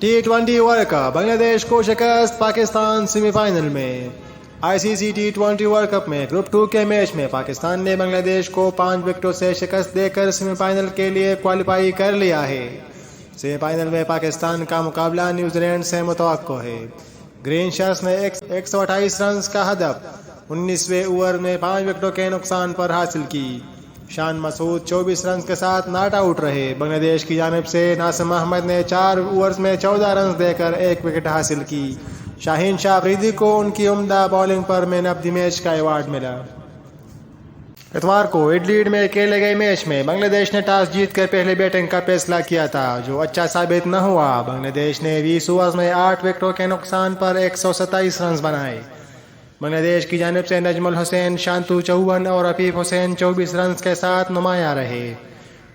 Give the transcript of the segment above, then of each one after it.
T20 world cup Bangladesh को शिकस्त, Pakistan semifinal में। ICC T20 वर्ल्ड कप में ग्रुप 2 के मैच में पाकिस्तान ने बांग्लादेश को 5 विकेटों से शिकस्त देकर सेमीफाइनल के लिए क्वालिफाई कर लिया है। सेमीफाइनल में पाकिस्तान का मुकाबला न्यूजीलैंड से मुतवक्को है। ग्रीन शर्ट्स ने 128 रन का हदफ 19वें ओवर में 5 विकेटों के नुकसान पर हासिल की। शान मसूद 24 रन के साथ नॉट आउट रहे। बांग्लादेश की जानिब से नासिम अहमद ने 4 ओवर्स में 14 रन देकर 1 विकेट हासिल की। शाहीन शाह अफरीदी को उनकी उम्दा बॉलिंग पर मैन ऑफ द मैच का अवार्ड मिला। इतवार को एडिलेड में खेले गए मैच में बांग्लादेश ने टॉस जीतकर पहले बैटिंग का फैसला किया था, जो अच्छा साबित न हुआ। बांग्लादेश ने 20 ओवर्स में 8 विकेटों के नुकसान पर 127 रन बनाए। बांग्लादेश की जानिब से नजमुल हुसैन शांतु 54 और अफीफ हुसैन 24 रन के साथ नुमाया रहे।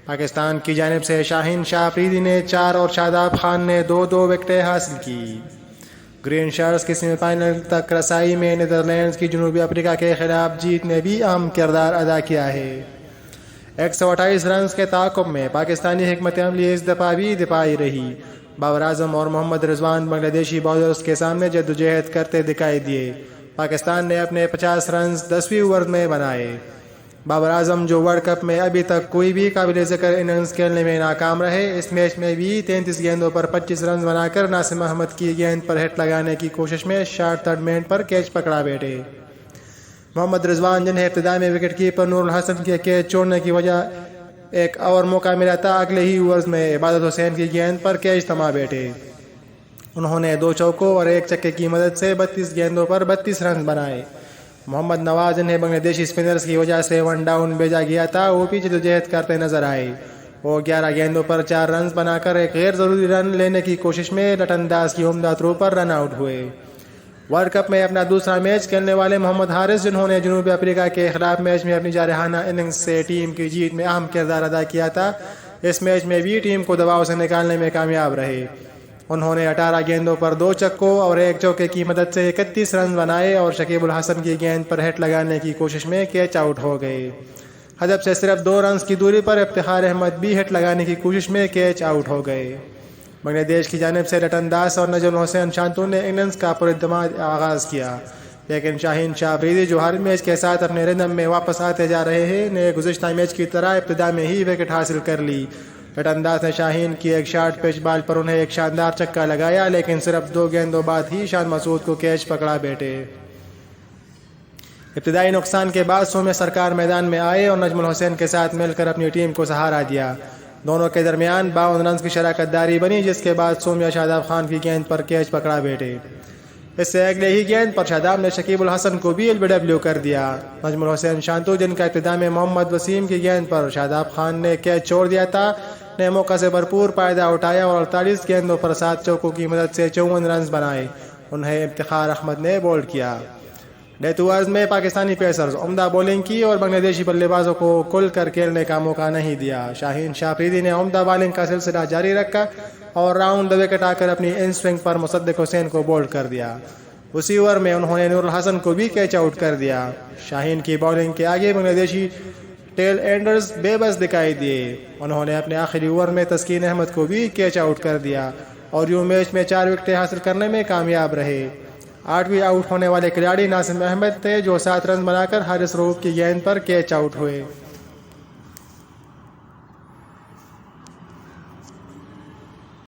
पाकिस्तान की जानिब से शाहीन शाह अफरीदी ने 4 और शादाब खान ने 2-2 विकेटें हासिल की। ग्रीन शर्ट्स की सेमीफाइनल तक रसाई में नीदरलैंड्स की जनूबी अफ्रीका के खिलाफ जीत ने भी अहम किरदार अदा किया है। 128 रन के ताक़ुब में पाकिस्तानी हिकमत अमली इस दफ़ा भी दिफाई रही। बाबर आजम और मोहम्मद रिजवान बांग्लादेशी बॉलर्स के सामने जद्दोजहद करते दिखाई दिए। पाकिस्तान ने अपने 50 रन 10वीं ओवर में बनाए। बाबर आजम, जो वर्ल्ड कप में अभी तक कोई भी काबिल ज़िक्र इनिंग्स खेलने में नाकाम रहे, इस मैच में भी 33 गेंदों पर 25 रन बनाकर नासिम अहमद की गेंद पर हिट लगाने की कोशिश में शॉर्ट थर्ड मैन पर कैच पकड़ा बैठे। मोहम्मद रिजवान, जिन्हें इब्तिदा में विकेट कीपर नूरुल हसन के कैच छोड़ने की वजह एक और मौका मिला था, अगले ही ओवर्स में इबादत हुसैन की गेंद पर कैच थमा बैठे। उन्होंने 2 चौकों और 1 छक्के की मदद से 32 गेंदों पर 32 रन बनाए। मोहम्मद नवाज, जिन्हें बांग्लादेशी स्पिनर्स की वजह से 1 डाउन भेजा गया था, वो भी जद्दोजहद करते नजर आए। वो 11 गेंदों पर 4 रन बनाकर एक गैर ज़रूरी रन लेने की कोशिश में लटनदाज की उम्दा थ्रो पर रन आउट हुए। वर्ल्ड कप में अपना दूसरा मैच खेलने वाले मोहम्मद हारिस, जिन्होंने जनूबी अफ्रीका के खिलाफ मैच में अपनी जारहाना इनिंग्स से टीम की जीत में अहम किरदार अदा किया था, इस मैच में भी टीम को दबाव से निकालने में कामयाब रहे। उन्होंने 18 गेंदों पर 2 छक्कों और 1 चौके की मदद से 31 रन बनाए और शकीब उल हसन की गेंद पर हिट लगाने की कोशिश में कैच आउट हो गए। हदफ से सिर्फ 2 रन की दूरी पर इफ्तिखार अहमद भी हिट लगाने की कोशिश में कैच आउट हो गए। बांग्लादेश की जानिब से रटनदास और नजमुल हुसैन शांतु ने इनिंग्स का पुरइत्तेमाद आगाज़ किया, लेकिन शाहीन शाह अफरीदी, जो हर मैच के साथ अपने रिदम में वापस आते जा रहे हैं, ने गुज़िश्ता मैच की तरह इब्तिदा में ही विकेट हासिल कर ली। रटनदास ने शाहीन की एक शॉर्ट पिच बॉल पर उन्हें एक शानदार छक्का लगाया, लेकिन सिर्फ 2 गेंदों बाद ही शान मसूद को कैच पकड़ा बैठे। इब्तिदाई नुकसान के बाद सौम्य सरकार मैदान में आए और नजमुल हुसैन के साथ मिलकर अपनी टीम को सहारा दिया। दोनों के दरमियान 52 रन की शराकतदारी बनी, जिसके बाद सौम्य शादाब खान की गेंद पर कैच पकड़ा बैठे। इससे अगले ही गेंद पर शादाब ने शकीब उल हसन को भी LBW कर दिया। नजमुल हुसैन शांतु, जिनका इब्तिदा में मोहम्मद वसीम की गेंद पर शादाब खान ने कैच छोड़ दिया था, ने मौका से भरपूर फायदा उठाया और 48 गेंदों पर 7 चौकों की मदद से 54 रन बनाए। उन्हें इफ्तिखार अहमद ने बोल्ड किया। डेथ ओवर्स में पाकिस्तानी पेसर्स उम्दा बॉलिंग की और बांग्लादेशी बल्लेबाजों को खुल कर खेलने का मौका नहीं दिया। शाहीन शाह अफरीदी ने उम्दा बॉलिंग का सिलसिला जारी रखा और राउंड द विकेट आकर अपनी इन स्विंग पर मुसद्दिक हुसैन को बोल्ड कर दिया। उसी ओवर में उन्होंने नूरुल हसन को भी कैच आउट कर दिया। शाहीन की बॉलिंग के आगे बांग्लादेशी टेल एंडर्स बेबस दिखाई दिए। उन्होंने अपने आखिरी ओवर में तस्कीन अहमद को भी कैच आउट कर दिया और यूं मैच में 4 विकेटें हासिल करने में कामयाब रहे। 8वीं आउट होने वाले खिलाड़ी नासिम अहमद थे, जो 7 रन बनाकर हारिस रऊफ की गेंद पर कैच आउट हुए।